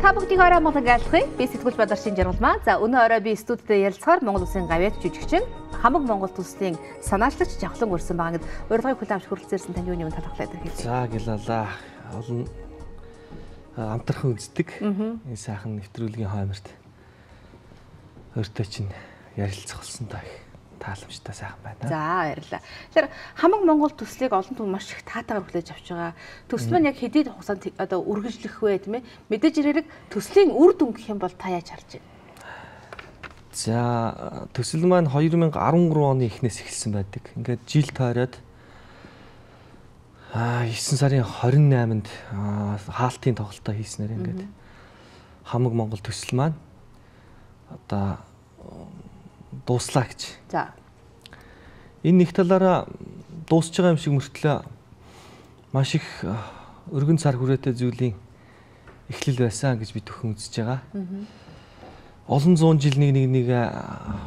Та бүхний орой Монгол айлтгая. Би сэтгүүл Бадарчин Жаргалмаа. За өнөө орой би студид ярилцахаар Монгол Улсын гавьяат жүжигчин хамаг Монгол төслийн санаачлагч Жавхлан өрсөн байгаа. Ингээд урилгыг хүлээмж хүрэлцээрсэн таны юуны талхлаа илэрхийлье. За гэлалаа. Олон амтархан үздэг. Энэ сайхан нэвтрүүлгийн хойморт өөртөө чинь ярилцах болсон та их тааламжтай сайхан байна. За баярлалаа. Тэгэхээр хамаг Монгол төслийг олон түмэн маш их таатаагаар хүлээж авч байгаа. Төсөл маань яг хэдий хугацаанд одоо үргэлжлэх вэ тийм ээ? Мэдээж хэрэг төслийн үр дүн гэх юм бол та яаж харж байна? За төсөл маань 2013 оны эхнээс эхэлсэн байдаг. Ингээд жил тойроод 9 сарын 28-нд хаалтын тоглолтоо хийснээр ингээд хамаг Монгол төсөл маань одоо дууслаа гэж. За. Энэ нэг талаараа дуусж байгаа юм шиг мөртлөө маш их өргөн цар хүрээтэй зүйлийн эхлэл байсан гэж би төхөн үзэж байгаа. Олон зуун жил нэг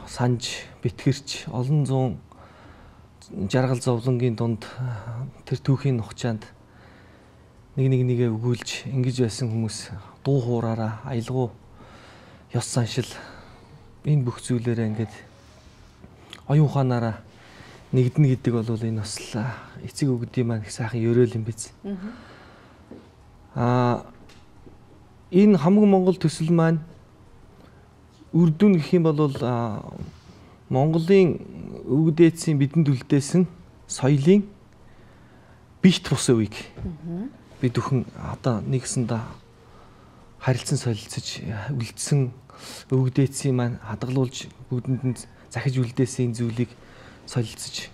санж битгэрч олон зуун жаргал зовлонгийн дунд тэр түүхийн нухчаанд нэгээ өгүүлж ингэж байсан хүмүүс дуу хуураараа аялгау ёс заншил энэ бүх зүйлээрээ ингээд оюун ухаанаараа нэгдэн гэдэг бол энэ бас эцэг өгдөө маань их сайхан ёроол юм биз. Энэ хамаг Монгол төсөл маань үр дүн гэх юм бол Монголын өвөг дээдсийн бидэнд үлдээсэн соёлын бишт бус үеиг бид бүхэн одоо нэгсэндээ харилцан солилцож үлдсэн өвөг дээдсийн маань хадгалуулж бүгдэнд захиж үлдээсэн зүйлийг солилцож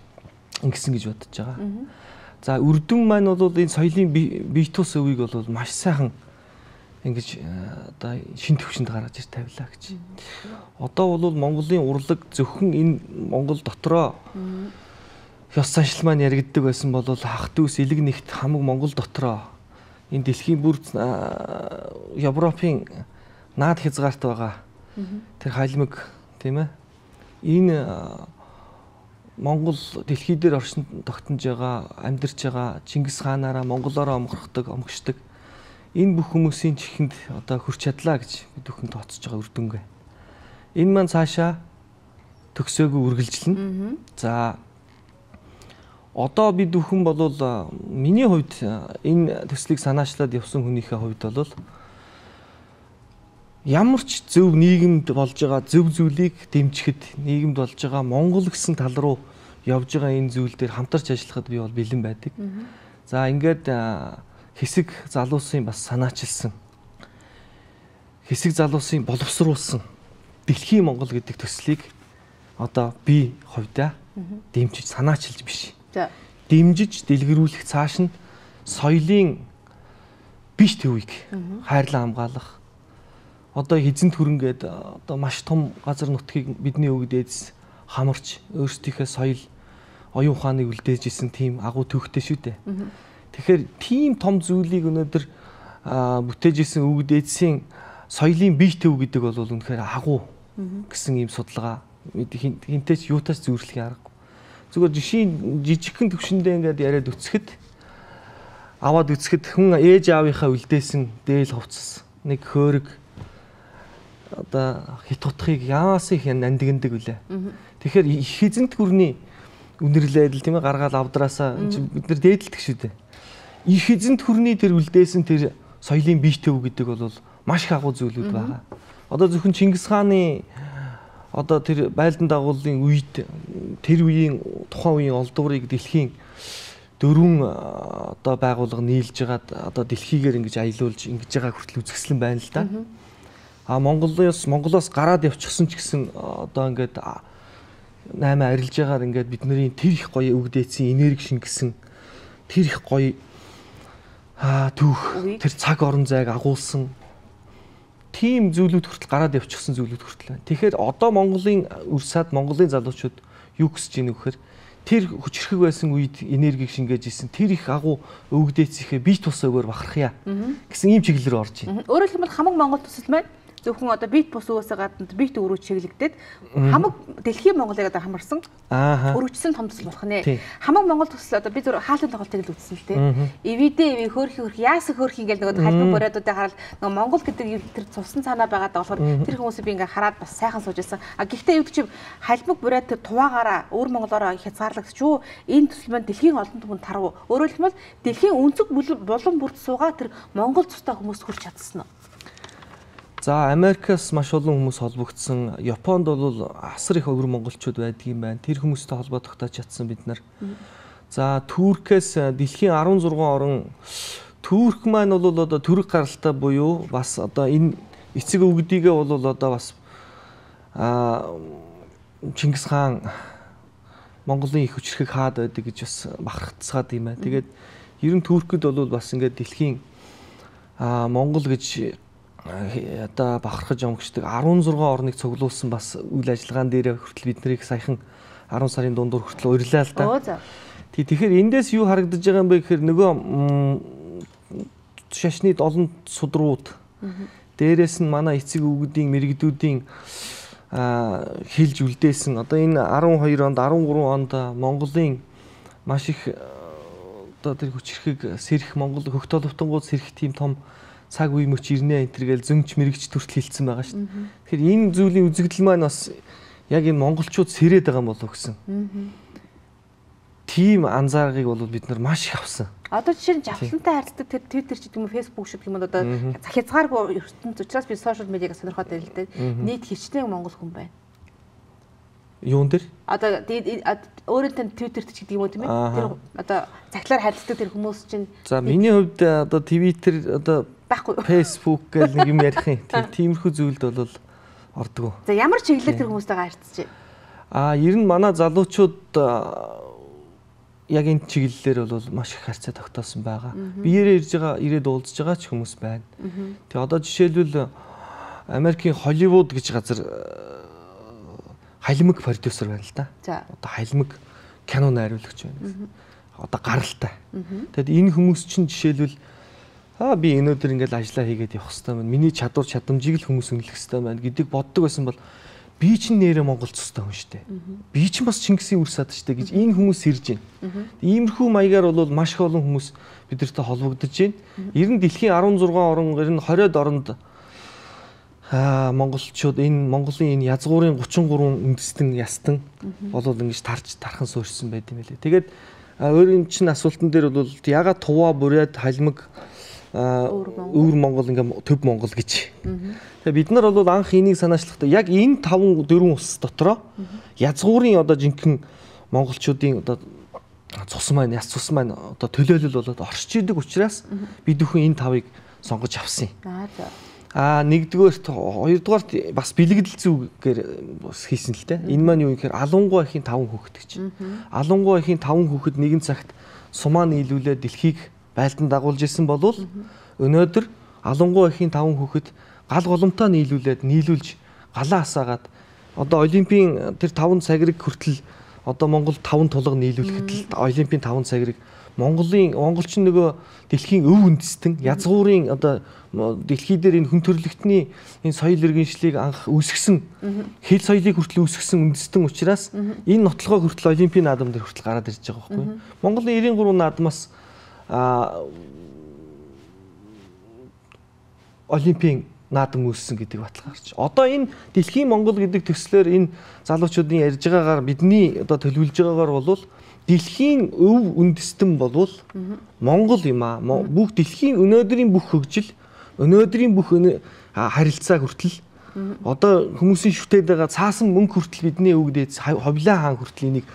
ингэсэн гэж бодож байгаа. За үрдүн маань бол энэ соёлын бишт бус үеийг бол маш сайхан ингэж одоо шин төвшөнд гаргаж ир тавилаа гэж. Одоо бол Монголын урлаг зөвхөн энэ Монгол дотроо ёс заншил маань яригддаг байсан бол хах дүүс элэг нэгт хамаг Монгол дотроо энэ дэлхийн бүр Европын наад хязгаарт байгаа тэр хайлмаг тийм ээ энэ Монгол дэлхий дээр оршин тогтнож байгаа амьдарч байгаа Чингис хаанаараа монголоороо омгшдог энэ бүх хүмүүсийн чихэнд одоо хүрч чадлаа гэж бид бүхэн тооцож байгаа үр дүнгээ. Энэ маань цаашаа төгсөөгүй үргэлжлэнэ. За одоо бид бүхэн бол миний хувьд энэ төслийг санаачлаад явсан хүнийхээ хувьд бол ямар ч зөв нийгэмд болж байгаа зөв зүйлийг дэмжихэд нийгэмд болж байгаа Монгол гэсэн тал руу явж байгаа энэ зүйл дээр хамтарч ажиллахад би бол бэлэн байдаг. За ингээд хэсэг залуусын бас санаачилсан хэсэг залуусын боловсруулсан дэлхийн Монгол гэдэг төслийг одоо би хувьдаа дэмжиж санаачилж биш. Дэмжиж дэлгэрүүлэх цааш нь соёлын биш төвийг хайрлан хамгаалах одоо хизэнт хөрөнгөд одоо маш том газар нутгийг бидний өвөг дээдс хамарч өөрсдийнхөө соёл оюун ухааныг үлдээж исэн тийм агуу төвхтэй шүү дээ. Тэгэхээр тийм том зүйлийг өнөөдөр бүтээж исэн өвөг дээдсийн соёлын бие төв гэдэг бол үнэхээр агуу гэсэн ийм судалгаа хинтээч юутаас зүйрлэх аргагүй. Зүгээр жижигхэн төвшөндөө ингээд яриад үцхэд аваад үцхэд хүн ээж аавынхаа үлдээсэн дээл хувцас нэг хөөрг одоо хит утхыг яамаас их нандиндаг үлээ. Тэгэхээр хизэнт гүрний үнэрлээд л тийм ээ гаргаал авдраасаа бид нар дээдэлдэг шүү дээ. Их эзэнт хүрний тэр үлдээсэн тэр соёлын бие төв гэдэг бол маш их агуу зүйлүүд байгаа. Одоо зөвхөн Чингис хааны одоо тэр байлдан дагуулын үед тэр үеийн тухайн үеийн олдврыг дэлхийн дөрвөн одоо байгууллага нийлж хагаад одоо дэлхийгээр ингэж аялуулж ингэж байгаа хүртэл үзэсгэлэн байна л да. Монголоос гараад явчихсан ч гэсэн одоо ингээд 8 арилж байгаар ингээд бидний тэр их гоё өвгдээцэн энерги шингэсэн тэр их гоё түүх тэр цаг орон зайг агуулсан тийм зүйлүүд хүртэл гараад явчихсан зүйлүүд хүртэл байна. Тэгэхээр одоо Монголын үрсад Монголын залуучууд юу гэж ийн вэхээр тэр хүчрхэг байсан үед энергийг шингээж исэн тэр их агуу өвгдээцийнхээ бие тусаагаар бахархъя гэсэн ийм чиглэл рүү орж байна. Өөрөөр хэлбэл хамаг Монгол төсөл маань зөвхөн одоо бит бус өөсөө гадна бит өрөө чиглэгдээд хамаг дэлхийн Монголыг одоо хамарсан өрөвчсөн том төсөл болох нэ. Хамаг Монгол төсөл одоо би зөв хаалтын тоглолтыг л үзсэн л дээ. Эвидээ хөөрхи яасан хөөрхи ингээл нөгөө халбан бориодуудыг хараад нөгөө Монгол гэдэг тэр цусан цаанаа байгаад байгаа болохоор тэр хүмүүсийг би ингээ хараад бас сайхан сууж байсан. А гэхдээ юу гэж халбан бориод тэр туваагаараа өөр монголоор хязгаарлагдчих юу энэ төсөл маань дэлхийн олон түмэнд тарав. Өөрөөр хэлбэл дэлхийн өнцөг булан бүрт суугаа тэр Монгол цустай хүмүүс хүрч чадсан нь. За Америкаас маш олон хүмүүс холбогдсон. Японд бол асар их өвөр монголчууд байдаг юм байна. Тэр хүмүүстэй холбоо тогтоож чадсан бид нар. За Туркээс дэлхийн 16 орн Турк маань бол одоо төрөг гаралтай буюу бас одоо энэ эцэг өвгдийгээ бол одоо бас Чингис хаан Монголын их хүчрхэг хаад байдаг гэж бас бахархацгаад юм байна. Тэгээд ер нь Туркэд бол бас ингээд дэлхийн Монгол гэж одоо бахархаж омгчдаг 16 орныг цуглуулсан бас үйл ажиллагаан дээр хүртэл бид нарыг саяхан 10 сарын дундуур хүртэл урьлаа л да. Тэгэхээр эндээс юу харагдаж байгаа юм бэ гэхээр нөгөө шашны олон судрууд дээрээс нь манай эцэг өвгдийн мэрэгдүүдийн хэлж үлдээсэн одоо энэ 12 онд 13 онд Монголын маш их одоо тэр хүчрхэг сэрх Монгол хөх толовтонгууд сэрх тийм том цаг үе мөч ирнэ энэ төргээл зөмч мэрэгч төртөл хилцсэн байгаа шүү дээ. Тэгэхээр энэ зүйлийн үзэгдэл маань бас яг энэ монголчууд сэрээд байгаа юм болов гэсэн. Тийм анзааргыг бол бид нар маш их авсан. Одоо жишээ нь жавхлантай харьцдаг тэр Twitter ч гэдэг юм уу Facebook ч гэдэг юм одоо хязгааргүй ертөнц учраас би сошиал медиаг сонирхоод байл л дээ. Нийт хичнээн монгол хүн байна. Юун дээр? Одоо өөрөөр Twitter ч гэдэг юм уу тийм ээ. Тэр одоо цаглаар харьцдаг тэр хүмүүс чинь. За миний хувьд одоо Twitter одоо байхгүй. Facebook гэх нэг юм ярих юм. Тиймэрхүү зүйлд бол ордгоо. За ямар чиглэлээр тэр хүмүүстэйгээ харьцаж байна? Ер нь манай залуучууд яг энэ чиглэлээр бол маш их харьцаа тогтоосон байгаа. Биеэрээ ирээд уулзж байгаа ч хүмүүс байна. Тэгээ одоо жишээлбэл Америкийн Холливуд гэж газар халимаг продюсер байна л да. Одоо халимаг кино найруулагч байна. Одоо гаралтай. Тэгэд энэ хүмүүс чинь жишээлбэл би өнөөдөр ингээл ажиллаа хийгээд явах хэрэгтэй байна. Миний чадвар чадамжийг л хүмүүс үнэлэх хэрэгтэй байна гэдэг боддог байсан бол би чинь нэрээ Монгол цустай хүн шүү дээ. Би чинь бас Чингисийн үр сад шүү дээ гэж энэ хүмүүс ирж байна. Иймэрхүү маягаар бол маш их олон хүмүүс бидэртэй холбогдож байна. Ер нь дэлхийн 16 орн, ер нь 20-од оронд монголчууд энэ Монголын энэ язгуурын 33 үндэстэн ястан болоод ингэж тархан суурьсан байт юм лээ. Тэгээд өөрийн чинь асуултан дээр бол ягаад туваа буряд халимаг өвөр Монгол ингээм төв Монгол гэж. Тэгээ бид нар бол анх энийг санаачлахдаа яг энэ 5-4 улс дотроо язгуурын одоо жинхэнэ монголчуудын одоо цус маань яс цус маань одоо төлөөлөл болоод оршиж идэг учраас бид бүхэн энэ 5-ыг сонгож авсан юм. Нэгдүгээрт хоёрдугаарт бас бэлэгдэл зүгээр хийсэн л дээ. Энэ маань юу гэхээр Алунгуй эхийн 5 хүүхэд гэж. Алунгуй эхийн 5 хүүхэд нэгэн цагт сумаа нийлүүлээд дэлхийг байлдан дагуулж исэн болвол өнөөдөр Алунгуй эхийн 5 хүүхэд гал голомтоо нийлүүлж галаа асаагаад одоо олимпийн тэр 5 цагирыг хүртэл одоо Монгол 5 тулга нийлүүлэхэд л олимпийн 5 цагирыг монголчин нөгөө дэлхийн өв үндэстэн язгуурын одоо дэлхий дээр энэ хүн төрөлхтний энэ соёл иргэншлийг анх үүсгэсэн хэл соёлыг хүртэл үүсгэсэн үндэстэн учраас энэ нотлогоо хүртэл олимпийн наадам дээр хүртэл гараад ирж байгаа байхгүй. Монголын 93 наадмаас олимпийн наадам үүссэн гэдэг баталгаарч. Одоо энэ дэлхийн Монгол гэдэг төслөөр энэ залуучуудын ярьж байгаагаар бидний одоо төлөвлөж байгаагаар бол дэлхийн өв үндэстэн болвол Монгол юм аа. Бүх дэлхийн өнөөдрийн бүх хөгжил, өнөөдрийн бүх харилцаа хүртэл одоо хүмүүсийн шүтээд байгаа цаасан мөнгө хүртэл бидний өвгдээд ховлаа хаан хүртэл энийг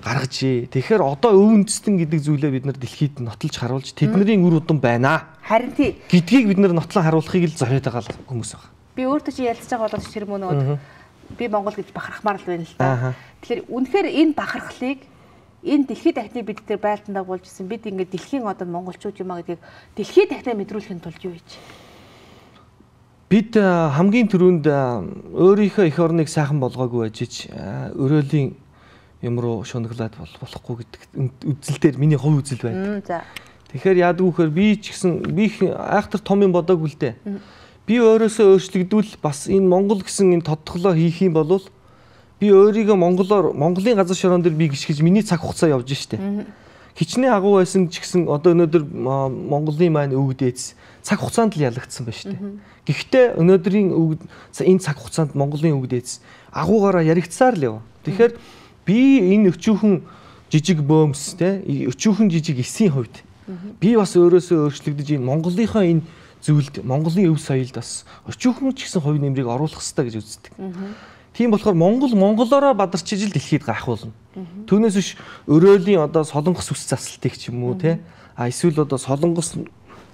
гаргажээ. Тэгэхээр одоо өв үндэстэн гэдэг зүйлээ бид нар дэлхийд нотолж харуулж тэдний үр удам байна. Харин тий гэдгийг бид нар нотлон харуулахыг л зориод байгаа хүмүүс байна. Би өөртөө чи ялцж байгаа болоод тэр мөнөө би Монгол гэж бахархмаар л байна л да. Тэгэхээр үнэхээр энэ бахархлыг энэ дэлхийд дахны бид тэр байлдан дагуулж ирсэн бид ингээд дэлхийн одоо монголчууд юм а гэдгийг дэлхийд дахнаа мэдрүүлэхийн тулд юу хийж? Бид хамгийн түрүүнд өөрийнхөө эх орныг сайхан болгоогүй ажиж өрөөлийн юм руу шунаглаад болохгүй гэдэг үзэл дээр миний хувь үзэл байна. Тэгэхээр яадаг вөхөр би ч гэсэн би айхтар том юм бодоогүй л дээ. би өөрөөсөө өөрчлөгдвөл бас энэ Монгол гэсэн энэ тодтоглоо хийх юм бол би өөрийгөө Монголын газар шороон дээр би гიშгэж миний цаг хугацаа явж штэ. Хичнээн агуу байсан ч гэсэн одоо өнөөдөр Монголын маань өвөг дээдс цаг хугацаанд л ялагдсан байна штэ. Гэхдээ өнөөдрийн энэ цаг хугацаанд Монголын өвөг дээдс агуугаараа яригдсаар л яв. Тэгэхээр би энэ өчүүхэн жижиг бөөмс те өчүүхэн жижиг эсийн хувьд би бас өөрөөсөө өөрчлөгдөж энэ Монголынхаа энэ зүйлд Монголын өв соёлд бас өчүүхэн ч гэсэн хувь нэмрийг оруулах хэрэгтэй гэж үздэг. Тийм болохоор монголоороо бадарчиж л дэлхийд гайхуулна. Түүнээс биш өрөөлийн одоо солонгос үс засалтыг ч юм уу те эсвэл одоо солонгос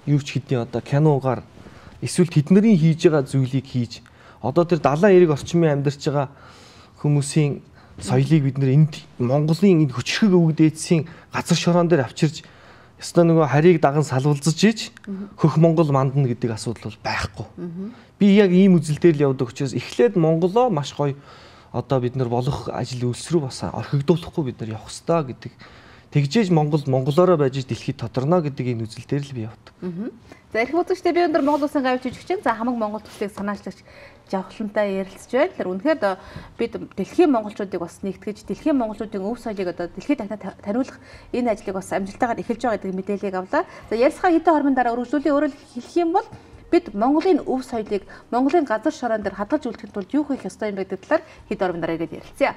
юу ч хэдийн одоо киногаар эсвэл тэдний хийж байгаа зүйлийг хийж одоо тэр далайн эрэг орчмын амьдарч байгаа хүмүүсийн соёлыг бид нэр энд Монголын энэ хүчрхэг өвөг дээдсийн газар шороон дээр авчирж ёстой нөгөө харийг даган салвалзаж иж хөх Монгол мандна гэдэг асуудал бол байхгүй. Би яг ийм үзэл дээр л явдаг учраас эхлээд Монголоо маш гоё одоо бид нар болох ажил үйлс рүү бас орхигдуулахгүй бид нар явах хэрэгтэй гэдэг. Тэгжээж монголоороо байж дэлхийд тодорно гэдэг энэ үзэл дээр л би явдаг. За эрх үзэгчтэй би өндөр Монгол Улсын гавьч жүжигчин за хамаг Монгол төслийг санаачлагч Жавхлантай ярилцж байна. Тэгэхээр үнэхээр бид дэлхийн монголчуудыг бас нэгтгэж дэлхийн монголчуудын өв соёлыг одоо дэлхийд таниулах энэ ажлыг бас амжилттайгаар эхэлж байгаа гэдэг мэдээллийг авлаа. За ярилцлага хэдэн хормын дараа үргэлжлүүлээ. Өөрөөр хэлэх юм бол бид Монголын өв соёлыг Монголын газар шороон дээр хадгалж үлдэхэд тулд юу хийх ёстой юм гэдэг талаар хэдэн хормын дараа ирээд ярилцъя.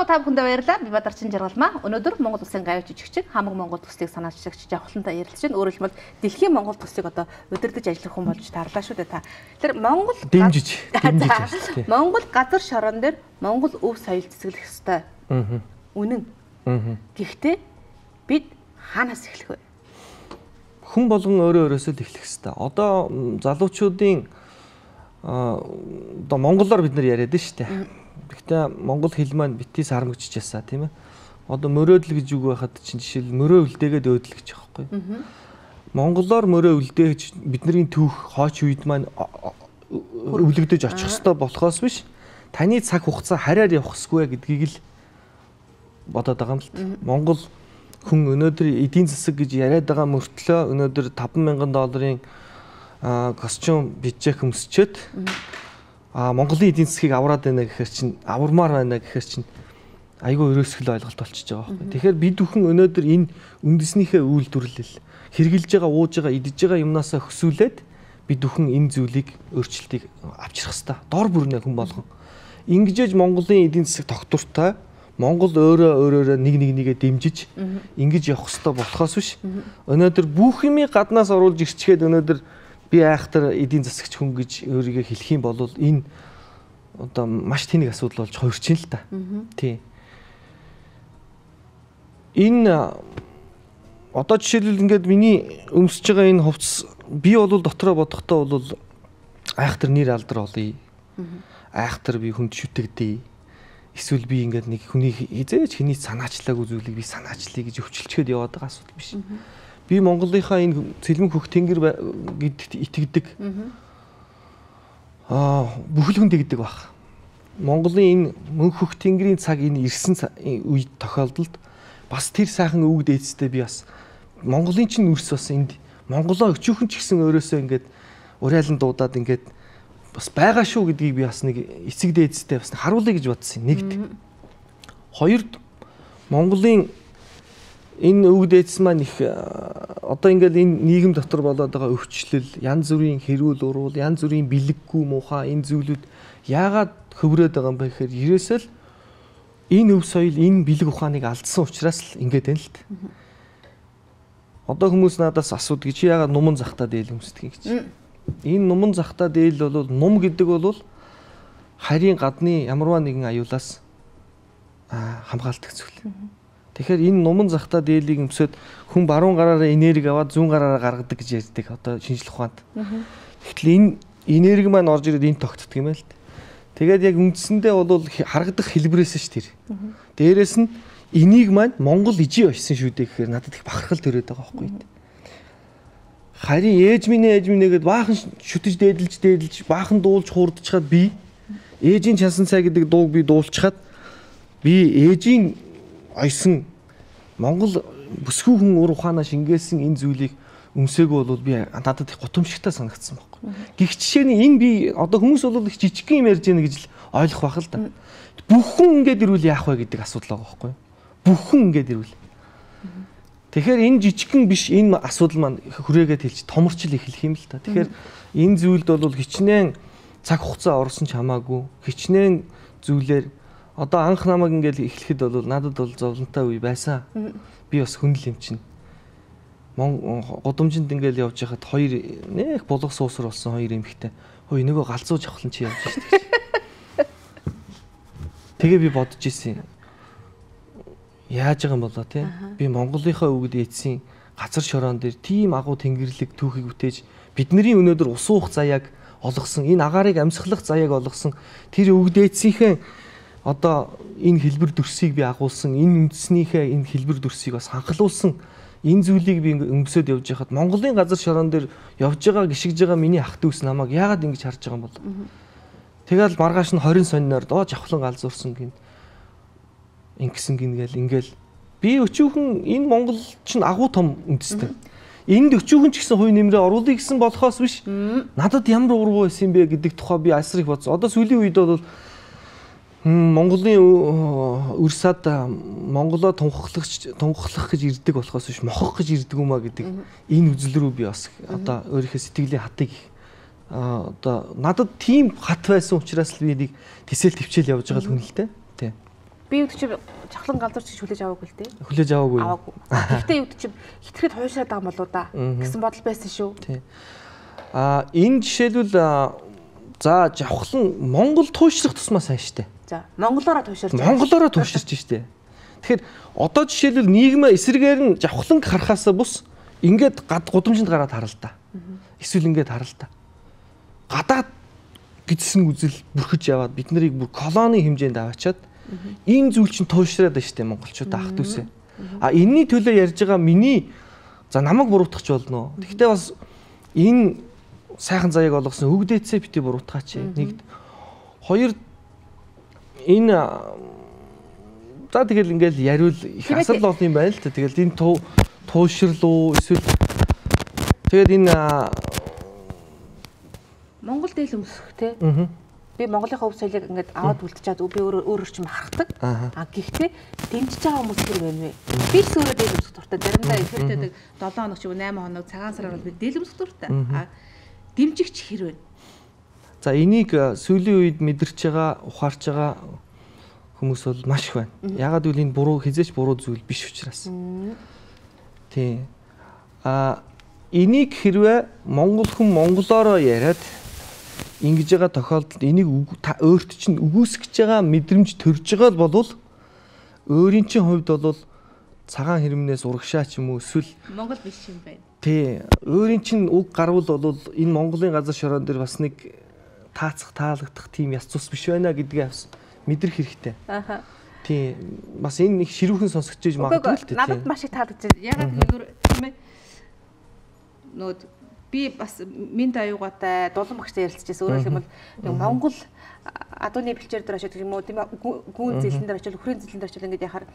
Та бүхэндээ баярлалаа. Би Бадарчин Жаргалмаа. Өнөөдөр Монгол Улсын гавьч жүжигчин хамаг Монгол төслийг санаачлагч Жавхлантай ярилцж байна. Өөрөөр хэлбэл дэлхийн Монгол төслийг одоо удирдах ажиллах хүн болж таарлаа шүү дээ та. Тэр Монгол дэмжиж. Монгол газар шороон дээр Монгол өв соёл цэцгэлэх ёстой. Үнэн. Гэхдээ бид хаанаас эхлэх вэ? Хүн болгон өөрөөсөө л эхлэх ёстой. Одоо залуучуудын одоо монголоор бид нар яриад байна шүү дээ. Гэхдээ монгол хэл маань битгий сармагчж ясаа тийм ээ. Одоо мөрөөдөл гэж үг байхад чинь жишээл мөрөө үлдээгээд өөдөл гэж байгаа байхгүй. Монголоор мөрөө үлдээ гэж бидний түүх хойч үед маань өвлөгдөж очих ёстой болохоос биш. Таны цаг хугацаа хараар явах ёсгүй гэдгийг л бодоод байгаа юм л. Монгол хүн өнөөдөр эдийн засаг гэж яриад байгаа мөртлөө өнөөдөр $5,000 костюм бичээх өмсчөөд Монголын эдийн засгийг авраад байна гэхээр чинь авармаар байна гэхээр чинь айгүй өрөөсгөл ойлголт болчихж байгаа байхгүй. Тэгэхээр бид бүхэн өнөөдөр энэ үндэснийхээ үйлдвэрлэл хэрглэж байгаа ууж байгаа идэж байгаа юмнасаа хөсүүлээд бид бүхэн энэ зүйлийг өөрчлөлтийг авчрах хэрэгтэй. Дор бүрнээ хүн болгон. Ингэжээж Монголын эдийн засаг тогтвортой Монгол өөрөөрөө нэгээ дэмжиж ингэж явах хэрэгтэй болохоос биш. Өнөөдөр бүх юмыг гаднаас оруулж ирчгээд өнөөдөр би айхтар эдийн засагч хүн гэж өөрийгөө хэлэх юм бол энэ одоо маш тэнэг асуудал болж хувирч ин л та. Тий. Энэ одоо жишээлбэл ингээд миний өмсөж байгаа энэ хувцас би бол дотроо бодохдоо бол айхтар нэр алдар олъё. Айхтар би хүнд шүтэгдэе. Эсвэл би ингээд нэг хүний хизээч хэний санаачлаагүй зүйлийг би санаачлая гэж өвчлчгээд яваад байгаа асуудал биш. Би Монголынхаа энэ цэлмэг хөх тэнгэр гэдэгт итгэдэг. Бүхэл хүн тэгдэг баг. Монголын энэ мөнх хөх тэнгэрийн цаг энэ ирсэн үед тохиолдолд бас тэр сайхан өвөг дээдстэй би бас Монголын чинь үрс бас энд Монголоо өчүүхэн ч гэсэн өөрөөсөө ингээд урайлан дуудаад ингээд бас байгаа шүү гэдгийг би бас нэг эцэг дээдстэй бас харуулъя гэж бодсон. Нэгд. Хоёрд Монголын энэ өвөг дээдс маань их одоо ингээл энэ нийгэм дотор болоод байгаа өвчлөл, янз бүрийн хэрүүл уруул, янз бүрийн бэлэггүй муухай энэ зүйлүүд яагаад хөврөөд байгаа юм бэ гэхээр ерөөсөө л энэ өв соёл, энэ бэлэг ухааныг алдсан учраас л ингээд байна л т. Одоо хүмүүс надаас асуудаг чи яагаад нуман захтаа дээл өмсдөг гэж. Энэ нуман захтаа дээл бол нум гэдэг бол харийн гадны ямарваа нэгэн аюулаас хамгаалдаг зүйл. Тэгэхээр энэ нуман захтаа дээлийг өмсөд хүн баруун гараараа энерги аваад зүүн гараараа гаргадаг гэж ярьдаг одоо шинжлэх ухаанд. Тэгтэл энэ энерги маань орж ирээд энд тогтдог юм байл. Тэгээд яг үндсэндээ бол харагдах хэлбэрээс ш тэр. Дээрээс нь энийг маань Монгол ижи ойсон шүү дээ гэхээр надад их бахархал төрөөд байгаа байхгүй. Харин ээж минь гээд баахан шүтэж дээдэлж баахан дуулж хуурдчихад би Ээжийн чансан цай гэдэг дууг би дуулчихад би ээжийн ойсон Монгол бүсгүйхэн ур ухаанаа шингээсэн энэ зүйлийг өмсөөгөө бол би надад их гутамшигтай санагдсан байхгүй. Гэх жишээний энэ би одоо хүмүүс бол их жижигхэн юм ярьж байна гэж л ойлгох байх л да. Бүхэн ингээд ирвэл яах вэ гэдэг асуудал байгаа байхгүй. Бүхэн ингээд ирвэл. Тэгэхээр энэ жижигхэн биш энэ асуудал маань хүрээгээд хэлж томорчл эхлэх юм л та. Тэгэхээр энэ зүйлд бол хичнээн цаг хугацаа орсон ч хамаагүй хичнээн зүйлээр одоо анх намайг ингээд эхлэхэд бол надад бол зовлонтой үе байсан. Би бас хүндэл юм чинь. Годомжинд ингээд явж байхад хоёр нэх булгах суусар болсон хоёр эмэгтэй. Хөөе нөгөө галзууж авахлан чи явж штэ гэж. Тэгээ би бодож ирсэн. Яаж байгаа юм болоо те. Би Монголынхаа өвгд ээдсийн газар шороон дээр тийм агуу тэнгэрлэг түүхийг бүтээж бидний өнөөдөр ус уух заяаг олгосон, энэ агаарыг амьсгалах заяаг олгосон тэр өвгд ээдсийнхээ одоо энэ хэлбэр дүрсийг би агуулсан, энэ үндэснийхээ энэ хэлбэр дүрсийг бас ханхлуулсан энэ зүйлийг би өмсөд явж байхад Монголын газар шороон дээр явж байгаа гიშгэж байгаа миний ах дүүс намайг яагаад ингэж харж байгаа юм бол. Тэгэл маргааш нь 20 сониноор доо жавхлан галзуурсан гин. Ингэсэн гин гээл ингээл би өчүүхэн энэ Монгол чинь агуу том үндэстэй. Энд өчүүхэн ч гэсэн хувь нэмрээ оруулъя гэсэн болохоос биш. Надад ямар уруу байсан бэ гэдэг тухай би асар их бодсон. Одоо сүүлийн үед бол Монголын өрсад Монголоо тунхаглах гэж ирдэг болохоос биш мохох гэж ирдэг юм а гэдэг энэ үзэл рүү би бас одоо өөрийнхөө сэтгэлийн хатыг одоо надад тийм хат байсан учраас л би нэг тэсэл төвчл явж байгаа л хүн л дээ. Тий. Би үүд чи жавхлан галзуурч гэж хүлээж аваагүй л дээ. Хүлээж аваагүй. Гэхдээ үүд чи хитгэхэд хуйшаад байгаа юм болоо да гэсэн бодол байсан шүү. Тий. Энэ жишээлбэл за жавхлан Монгол туушрах тусмаа сайн штэ. За монголоороо туушрж. Монголоороо туушрж штэ. Тэгэхээр одоо жишээлбэл нийгмээ эсрэгээр нь жавхлан харахаасаа бус ингээд гудамжинд гараад харал та. Эсвэл ингээд харал та. Гадаад гэдсэн үзэл бүрхэж яваад бид нарыг бүр колоны хэмжээнд аваачаад энэ зүйл чинь туушраад байна штэ монголчуудаа ах дүүсээ. Энэний төлөө ярьж байгаа миний за намайг буруутгах ч болно. Гэхдээ бас энэ сайхан заяаг олгосон өвгдээцээ бити буруутгаач. Нэгд хоёр энэ за тэгэл ингээл яриул их асар л олон юм байна л та. Тэгэл энэ туушрлуу эсвэл тэгээд энэ Монгол дээл өмсөх те. Би Монголынхаа өв соёлыг ингээд аваад үлдчихээд би өөрөө ч юм харахдаг. Гэхдээ дэмжиж байгаа хүмүүс хэр байна вэ? Би ч өөрөө дээл өмсөх дуртай. Заримдаа ихэртэй 7 хоног ч 8 хоног цагаан сараар би дээл өмсөх дуртай. Дэмжигч хэр байна? За энийг сүүлийн үед мэдэрч байгаа, ухаарч байгаа хүмүүс бол маш их байна. Ягаад гэвэл энэ буруу хизээч буруу зүйл биш учраас. Тий. Энийг хэрвээ монгол хүн монголоороо яриад ингэж байгаа тохиолдолд энийг өөрт чинь үгүйсгэж байгаа мэдрэмж төрж байгаа бол өөрийн чинь хувьд бол цагаан хэрмнээс урагшаа ч юм уу эсвэл монгол биш юм байна. Тий. Өөрийн чинь үг гарвал бол энэ Монголын газар шороон дээр бас нэг таацах, таалагдах тийм яс цус биш байна гэдгээ бас мэдрэх хэрэгтэй. Тий. Бас энэ нэг ширүүхэн сонсогч гэж магадгүй л дээ. Надад маш их таалагдаж байна. Ягаад гэвэл тийм ээ. Нүүд би бас минь аюугатай дулан багштай ярилцчихсан. Өөрөөр хэлбэл Монгол адууны бэлчээр дээр очиж юм уу тийм ээ гүн зэлэн дээр очиж өхрийн зэлэн дээр очиж ингэж яхаар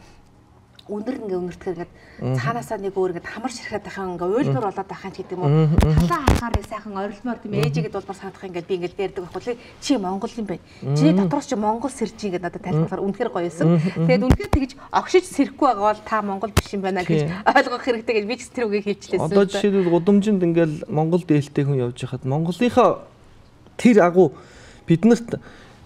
өндөр ингээ өнөртгөр ингээд цаанаасаа нэг өөр ингээд хамар ширхээд байхаа ингээ уйлмар болоод байхаа ч гэдэг юм уу халаа харахаар сайхан орилмоор тийм ээжигэд болмор санах ингээд би ингээд дээрдэг байхгүй чи Монгол юм байна. Чиний дотроос чи Монгол сэрж ингээд надад тайлбарлахаар үнэхээр гоё юмсан. Тэгээд үнэхээр тэгж огшиж сэрхгүй байгаа бол та Монгол биш юм байна гэж ойлгох хэрэгтэй гэж би ч тэр үгийг хэлчихлээсэн. Одоо жишээлбэл гудамжинд ингээд Монгол дээлтэй хүн явж байхад Монголынхаа тэр агуу биднэрт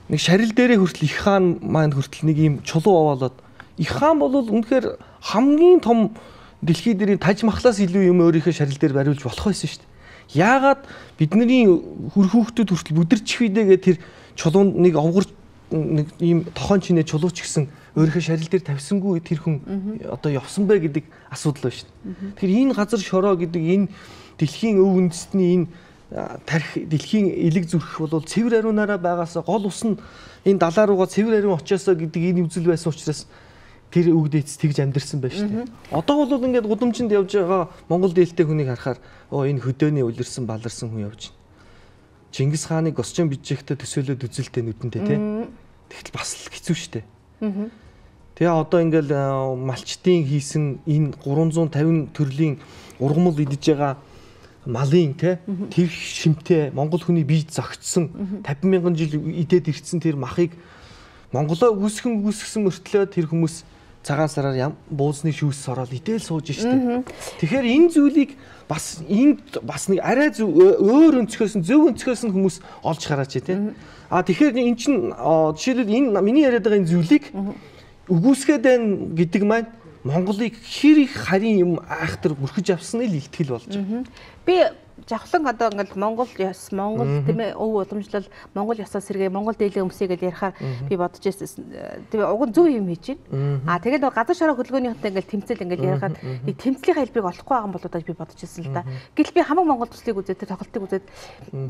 нэг шарил дээрээ хүртэл их хаан маань хүртэл нэг юм чулуу овоолоод их хаан бол үнэхээр хамгийн том дэлхий дээрийн Таж Махлаас илүү юм өөрийнхөө шарил дээр бариулж болох байсан шүү дээ. Яагаад бидний хөр хүүхдүүд хүртэл бүдэрч хвэдэгээ тэр чулуунд нэг овгор нэг ийм тохон чинээ чулууч гисэн өөрийнхөө шарил дээр тавьсангүй тэр хүн одоо явсан бэ гэдэг асуудал байна шүү дээ. Тэгэхээр энэ газар шороо гэдэг энэ дэлхийн өв үндэстний энэ тарих дэлхийн элэг зүрх бол цэвэр ариунаараа байгаасаа гол ус нь энэ далаа руугаа цэвэр ариун очиосоо гэдэг энэ үзэл байсан учраас тэр үгдээц тэгж амьдэрсэн байж тээ. Одоо бол ингээд гудамжинд явж байгаа Монгол дээлтэй хүнийг харахаар энэ хөдөөний үлэрсэн баларсан хүн явж байна. Чингис хааныг Госчон Бижигтэй төсөөлөд үзэлтэй нүдэндээ тий. Тэгтэл бас л хэцүү шттэ. Тэгээ одоо ингээл малчтын хийсэн энэ 350 төрлийн ургамал идэж байгаа малын тий тэр шимтэй Монгол хүний бие зогтсон 50,000 жил идээд ирсэн тэр махыг Монголоо үүсгсэн мөртлөө тэр хүмүүс цагаан сараар буузны шүүс ороод идэл сууж штэ. Тэгэхээр энэ зүйлийг бас нэг арай өөр өнцгөөс зөв өнцгөөс нь хүмүүс олж хараач тий. Тэгэхээр эн чинь жишээлбэл энэ миний яриад байгаа энэ зүйлийг үгүйсгээд байна гэдэг маань Монголыг хэр их харийн юм айхтар бүрхэж авсныг л илтгэл болж байгаа. Би жавхлан одоо ингээл Монгол ёс, Монгол тийм ээ өв уламжлал, Монгол ёсоос сэргээ, Монгол дээлээ өмсөе гэж ярихаар би бодож байсан. Тийм уг нь зөв юм хийж байна. Тэгээд газар шороо хөдөлгөөнийхөнтэй ингээл тэмцэл ингээл ярихаар нэг тэмцлийн хэлбэрийг олохгүй байгаа юм болоо гэж би бодож байсан л да. Гэтэл би хамаг Монгол төслийг үзээд тэр тоглолтыг үзээд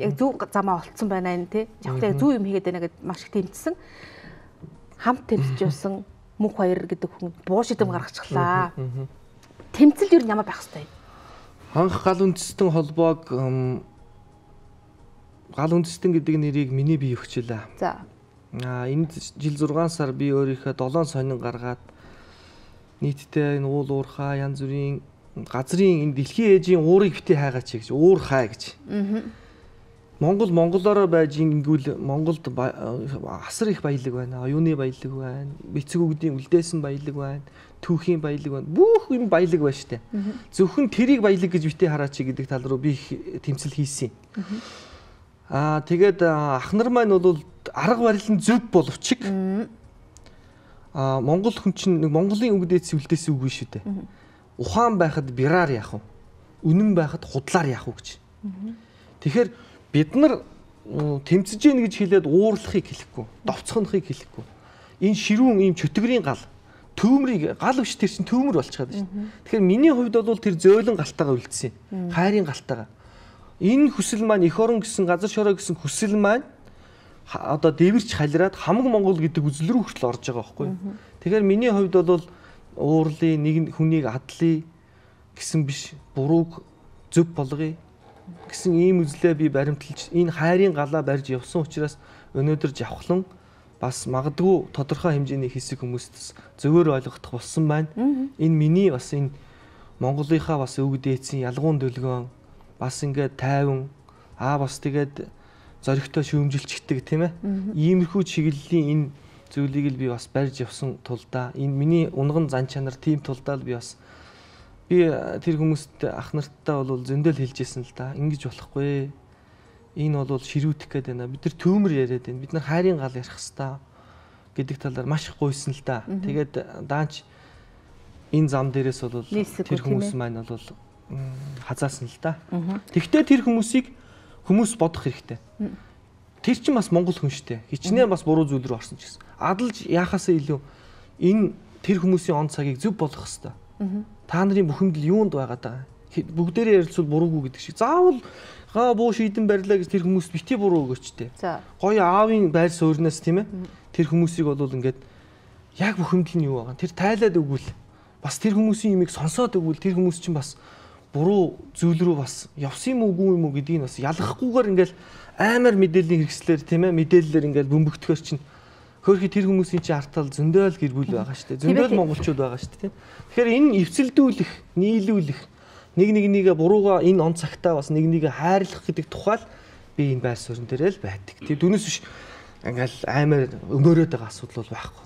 яг зөв замаа олцсон байна энэ тий. Жавхлан яг зөв юм хийгээд байна гэдээ маш их тэмцсэн. Хамт тэмцэж явсан Мөнх баяр гэдэг хүн буу шидэм гаргачихлаа. Тэмцэл юу ямар байх хэвээр. Анх гал үндэстэн холбоог гал үндэстэн гэдэг нэрийг миний бие өгчлээ. За. Энэ жил 6 сар би өөрийнхөө 7 сонин гаргаад нийтдээ энэ уул уурхаа янз бүрийн газрын энэ дэлхийн ээжийн уурыг битээ хайгаач гэж уур хай гэж. Монголоор байж ингүүл Монголд асар их баялаг байна. Оюуны баялаг байна. Бэцэг үгдийн үлдээсэн баялаг байна. Түүхийн баялаг байна. Бүх юм баялаг байна штэ. Зөвхөн тэрийг баялаг гэж битээ хараач гэдэг тал руу би их тэмцэл хийсэн. Тэгээд ах нар маань бол арга барил нь зөв боловч Монгол хүн чинь Монголын үг дээдс үлдээсэн үг шүү дээ. Ухаан байхад бираар яах вэ? Үнэн байхад худлаар яах вэ гэж. Тэгэхээр бид нар тэмцэж гин гэж хэлээд уурлахыг хэлэхгүй, довцохнохыг хэлэхгүй. Энэ ширүүн ийм чөтгөрийн гал, төөмрийг гал биш тэр чинь төөмөр болчиход байна шүү. Тэгэхээр миний хувьд бол тэр зөөлөн галтайгаа үлдсэн. Хайрын галтайгаа. Энэ хүсэл маань эх орон гэсэн газар шороо гэсэн хүсэл маань одоо дэвэрч халираад хамаг Монгол гэдэг үзэл рүү хүртэл орж байгаа байхгүй. Тэгэхээр миний хувьд бол уурлын нэг хүнийг адлаа гэсэн биш, бурууг зөв болгоё гэсэн ийм үзлээ би баримталж энэ хайрын галаа барьж явсан учраас өнөөдөр жавхлан бас магадгүй тодорхой хэмжээний хэсэг хүмүүст зөвөр ойлгох болсон байна. Энэ миний бас энэ Монголынхаа бас өг дээдсийн ялгуун дүлгөөн бас ингээд тайван бас тэгээд зоригтой шүүмжилчдэг тийм ээ. Иймэрхүү чиглэлийн энэ зүйлийг л би бас барьж явсан тулдаа энэ миний унган зан чанар тийм тулдаа л би бас би тэр хүмүүст ах нарттай бол зөндөл хэлжсэн л да. Ингэж болохгүй. Энэ бол ширүүтэх гээд байна. Бид нар төөмөр яриад байна. Бид нар хайрын гал ярих хэвээр гэдэг талаар маш их гуйсан л да. Тэгээд даанч энэ зам дээрээс бол тэр хүмүүс маань бол хазаасан л да. Тэгвэл тэр хүмүүсийг хүмүүс бодох хэрэгтэй. Тэр чинь бас монгол хүн шүү дээ. Хичнээн бас буруу зүйл рүү орсон ч гэсэн. Адалж яхасаа илүү энэ тэр хүмүүсийн он цагийг зөв болгох хэрэгтэй. Та нарын бүхэмдэл юунд байгаа даа. Бүгдээрээ ярилцвал буруугүй гэдэг шиг. Заавал буу шийдэн барьлаа гэж тэр хүмүүст бити буруу өгөөч тээ. Гоё аавын байр суурнаас тийм ээ. Тэр хүмүүсийг бол ингээд яг бүхэмдэл нь юу байгаа. Тэр тайлаад өгвөл бас тэр хүмүүсийн юмыг сонсоод өгвөл тэр хүмүүс чинь бас буруу зүйл рүү бас явсан юм уугүй юм уу гэдгийг бас ялгахгүйгээр ингээл амар мэдээллийн хэрэгслэр тийм ээ мэдээллээр ингээл бөмбөгдөхөр чинь хөөхи тэр хүмүүсийн чинь артал зөндөөл гэр бүл байгаа шүү дээ. Зөндөөл монголчууд байгаа шүү дээ. Тэгэхээр энэ эвцэлдүүлэх, нийлүүлэх, нэг нэгнийгээ буруугаа энэ он цагтаа бас нэг нэгээ хайрлах гэдэг тухай би энэ байр суурин дээр л байдаг. Тэр дүнээс биш ингээл амар өмөрөөд байгаа асуудал бол байхгүй.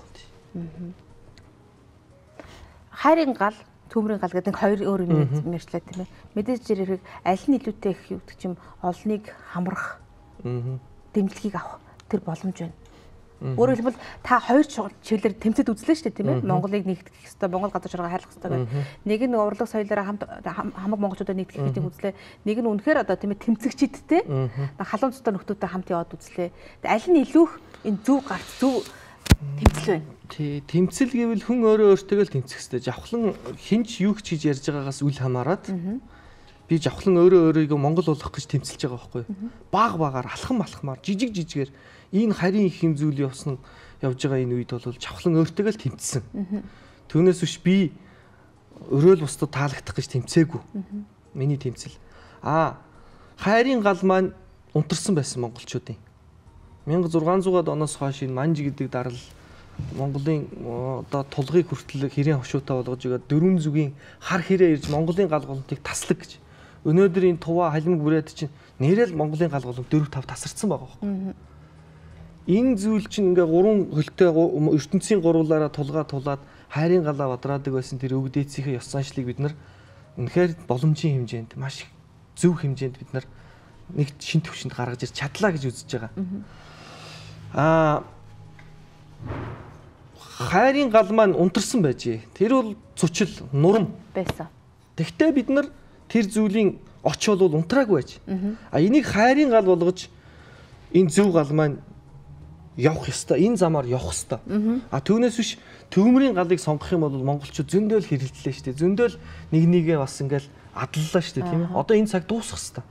Хайрын гал, төмрийн гал гэдэг хоёр өөр юм ярьчлаа тийм ээ. Мэдээж зэрэг аль нь илүүтэй их юу гэдэг чим олныг хамрах, дэмжлэгийг авах тэр боломж байна. Өөрөөр хэлбэл та хоёр чиглэлээр тэмцээд үзлээ шүү дээ тийм ээ. Монголыг нэгтгэх хэрэгтэй, Монгол газар шоргоо хайлах хэрэгтэй байна. Нэг нь урлаг соёлоор хамаг монголчуудаа нэгтгэх гэдэг үзлээ. Нэг нь үнэхээр одоо тийм ээ тэмцэгчидтэй халуун цустай нөхдүүдтэй хамт яваад үзлээ. Аль нь илүүх энэ зөв гарц зөв тэмцэл байна. Тий, тэмцэл гэвэл хүн өөрөө өөртөө л тэмцэх хэрэгтэй. Жавхлан хинч юу гэж ярьж байгаагаас үл хамааран би жавхлан өөрийгөө монгол болох гэж тэмцэлж байгаа байхгүй. Баг багаар алхамаар жижиг жижигээр энэ харийн их юм зүйл явж байгаа энэ үед бол жавхлан өөртөө л тэмцсэн. Түүнээс биш би өрөөл бусдад таалагдах гэж тэмцээгүй. Миний тэмцэл. Хайрын гал маань унтарсан байсан монголчуудын 1600-аад оноос хойш энэ манж гэдэг дарал Монголын одоо тулгыг хүртэл хэрийн хошуутай болгож игээд дөрвөн зүгийн хар хэрэг ирж Монголын гал голомтыг таслаг гэж. Өнөөдөр энэ туваа халимг бүрээд чинь нэрэл Монголын гал голом 4 5 тасарсан байгаа байхгүй. Энэ зүйл чинь ингээ 3 хөлтэй ертөнцийн гурвуулаараа тулгаа тулаад хайрын галаа бодраадаг байсан тэр өвөг дээдсийнхээ ёс заншлыг бид нар үнэхээр боломжийн хэмжээнд маш зөв хэмжээнд бид нар нэг шин төвшөнд гаргаж ирч чадлаа гэж үзэж байгаа. Хайрын гал маань унтарсан байжээ. Тэр бол цучил нурам байсан. Тэгвэл бид нар тэр зүйлийн оч бол унтраагүй байж. Энийг хайрын гал болгож энэ зөв гал маань явах ёстой. Энэ замаар явах ёстой. Түүнээс биш төвмөрийн галыг сонгох юм бол монголчууд зөндөл хэрэлдлээ шүү дээ. Зөндөл нэг нэгээ бас ингээл адлалаа шүү дээ, тийм ээ. Одоо энэ цаг дуусах ёстой.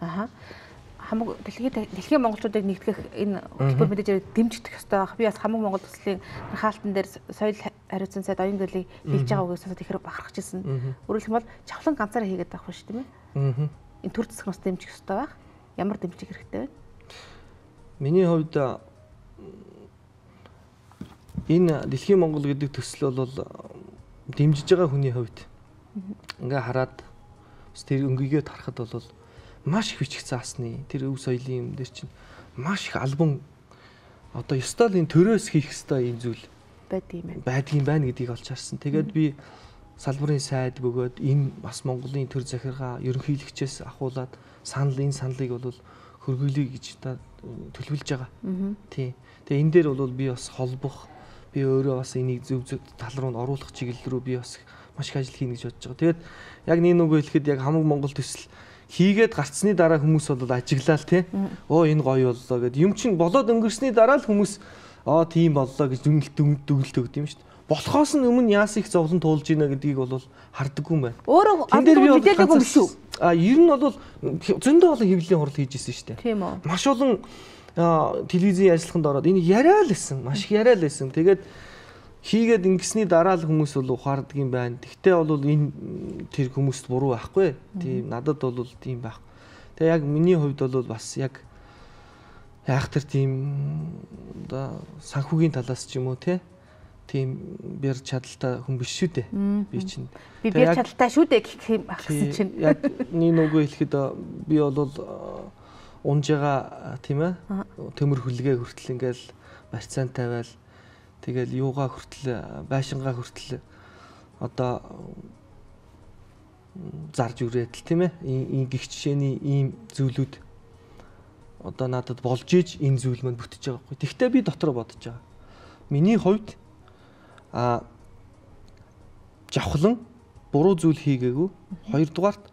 Хамаг дэлхийн монголчуудыг нэгтгэх энэ хөтөлбөр мэдээж дэмжигдэх ёстой байх. Би бас хамаг монгол төслийн хаалтан дээр соёл хариуцсан сайд оюун дэрлийг хэлж байгаа үгээс сонсоод ихэр бахархаж ирсэн. Өөрөөр хэлбэл чавлан ганцаараа хийгээд байх биш тийм ээ. Энэ төр засгнаас дэмжих ёстой байх. Ямар дэмжих хэрэгтэй вэ? Миний хувьд энэ дэлхийн монгол гэдэг төсөл бол дэмжиж байгаа хүний хувьд ингээ хараад тэр өнгөйгөө тарахад бол маш их бичих заасны тэр өв соёлын юм дээр чинь маш их албан одоо ёстой л энэ төрөөс хийх ёстой энэ зүйл байдгийн байна гэдгийг олж харсан. Тэгээд би салбарын сайд бөгөөд энэ бас Монголын төр захиргаа ерөнхийлөгчөөс ахуулаад энэ саналыг бол хөргөөлөе гэж та төлөвлөж байгаа. Тийм. Тэгээ энэ дээр бол би бас холбох, би өөрөө бас энийг зөв тал руу оруулах чиглэл рүү би бас маш их ажил хийнэ гэж бодож байгаа. Тэгээд яг нэг үгээр хэлэхэд яг хамаг монгол төсөл хийгээд гарцсны дараа хүмүүс бол ажиглал тий. Энэ гоё боллоо гэд юм чинь болоод өнгөрсний дараа л хүмүүс тийм боллоо гэж дүгнэлт өгд юм шүү дээ. Болохоос нь өмнө яас их зовлон туулж ийна гэдгийг бол хардаггүй юм байна. Өөрөө мэдээлэг юм шүү. Ер нь бол зөндөө олон хэвлэлийн хурал хийж ирсэн шүү дээ. Тийм үү. Маш олон телевизийн ажиллаханд ороод энэ яриа л байсан. Маш их яриа л байсан. Тэгээд хийгээд ингэсний дараа л хүмүүс бол ухаардаг юм байна. Тэгтээ бол энэ тэр хүмүүст буруу байхгүй. Тийм надад бол тийм байх. Тэгээ яг миний хувьд бол бас яг яах тэр тийм одоо санхүүгийн талаас ч юм уу тийм бэр чадaltaй хүн биш шүү дээ. Би чинь би бэр чадaltaй шүү дээ гэх юм ахсан чинь яг нэг нүгөө хэлэхэд би бол унжгаа тийм ээ төмөр хүлгээ хүртэл ингээл барьцаан тавиал тэгэл юугаа хүртэл байшингаа хүртэл одоо зарж үрээдэл тийм ээ энэ гих жишээний ийм зүйлүүд одоо надад болж иж энэ зүйл маань бүтэж байгаа байхгүй. Тэгвэл би дотроо бодож байгаа. Миний хувьд жавхлан буруу зүйл хийгээгүй. Хоёрдугаарт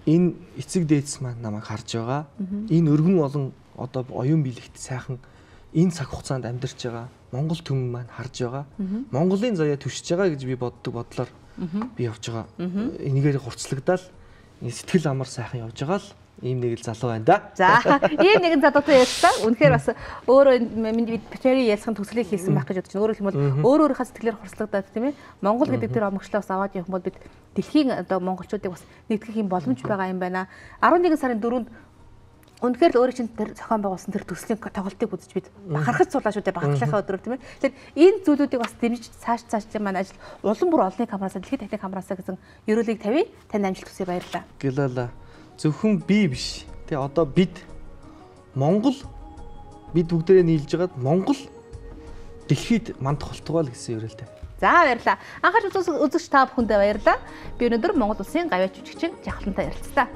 энэ эцэг дээдс маань намайг харж байгаа. Энэ өргөн олон одоо оюун билэгт сайхан энэ цаг хугацаанд амьдарч байгаа Монгол түмэн маань харж байгаа. Монголын заяа түшиж байгаа гэж би боддог бодлоор би явж байгаа. Энийгээр хурцлагдаал сэтгэл амар сайхан явж байгаа л ийм нэг л залуу байна да. За, ийм нэгэн залуутай ярьсан. Үнэхээр бас өөрөө миний битэрийн ялсхан төслийг хийсэн байх гэж бодож байна. Өөрөөр хэлбэл өөрийнхөө сэтгэлээр хурцлагдаад тийм ээ. Монгол гэдэг тэр омгчлаа бас аваад явах юм бол бид дэлхийн одоо монголчуудыг бас нэгтгэх юм боломж байгаа юм байна. 11 сарын 4-нд үнэхээр л өөрөө чинь тэр зохион байгуулсан тэр төслийн тоглолтыг үзэж бид бахархаж суулаа шүү дээ. Багтлахаа өдрөөр тийм ээ. Тэгэхээр энэ зүйлүүдийг бас дэмжиж цааш маань ажил улам бүр олонний камераасаа дэлхийн техник камераасаа гэсэн ерөөлийг тавья. Танд амжилт хүсье баярлалаа. Гэлээ. Зөвхөн би биш. Тэ одоо бид Монгол бид бүгдээрээ нийлж байгаад Монгол дэлхийд мандах болтугай л гэсэн ерөөлтэй. За баярлалаа. Анхаарч үзэгч та бүхэндээ баярлалаа. Би өнөөдөр Монгол улсын гавьяа жүжигчин Жавхлантай ярилцлаа.